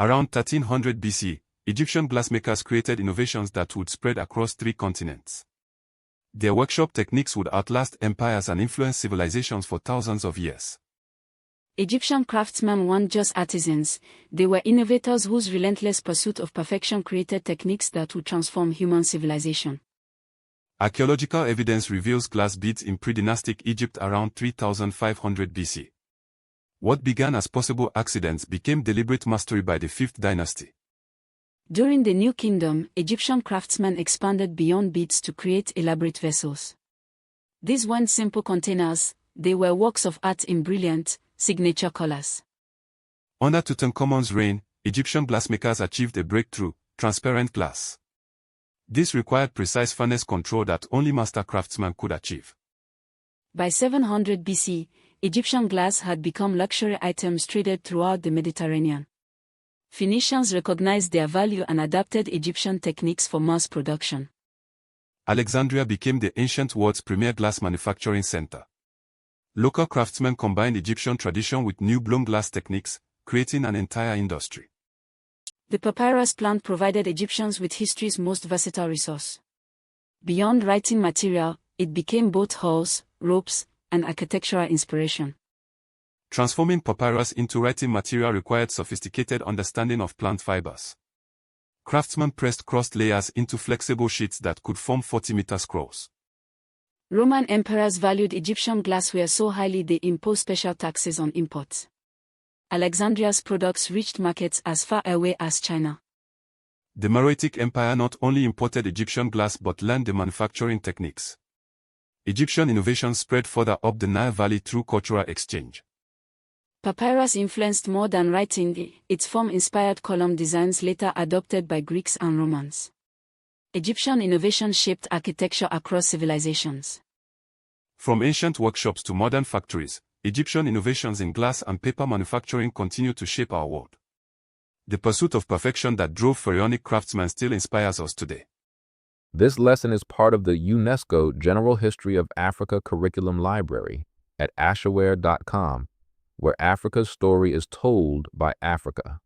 Around 1300 BC, Egyptian glassmakers created innovations that would spread across 3 continents. Their workshop techniques would outlast empires and influence civilizations for thousands of years. Egyptian craftsmen weren't just artisans, they were innovators whose relentless pursuit of perfection created techniques that would transform human civilization. Archaeological evidence reveals glass beads in pre-dynastic Egypt around 3500 BC. What began as possible accidents became deliberate mastery by the 5th dynasty. During the New Kingdom, Egyptian craftsmen expanded beyond beads to create elaborate vessels. These weren't simple containers, they were works of art in brilliant, signature colors. Under Tutankhamun's reign, Egyptian glassmakers achieved a breakthrough: transparent glass. This required precise furnace control that only master craftsmen could achieve. By 700 BC, Egyptian glass had become luxury items traded throughout the Mediterranean. Phoenicians recognized their value and adapted Egyptian techniques for mass production. Alexandria became the ancient world's premier glass manufacturing center. Local craftsmen combined Egyptian tradition with new blown glass techniques, creating an entire industry. The papyrus plant provided Egyptians with history's most versatile resource. Beyond writing material, it became both hulls, ropes, and architectural inspiration. Transforming papyrus into writing material required sophisticated understanding of plant fibers. Craftsmen pressed crossed layers into flexible sheets that could form 40-meter scrolls. Roman emperors valued Egyptian glassware so highly they imposed special taxes on imports. Alexandria's products reached markets as far away as China. The Meroitic Empire not only imported Egyptian glass but learned the manufacturing techniques. Egyptian innovations spread further up the Nile Valley through cultural exchange. Papyrus influenced more than writing, its form inspired column designs later adopted by Greeks and Romans. Egyptian innovation shaped architecture across civilizations. From ancient workshops to modern factories, Egyptian innovations in glass and paper manufacturing continue to shape our world. The pursuit of perfection that drove Pharaonic craftsmen still inspires us today. This lesson is part of the UNESCO General History of Africa Curriculum Library at ashaware.com, where Africa's story is told by Africa.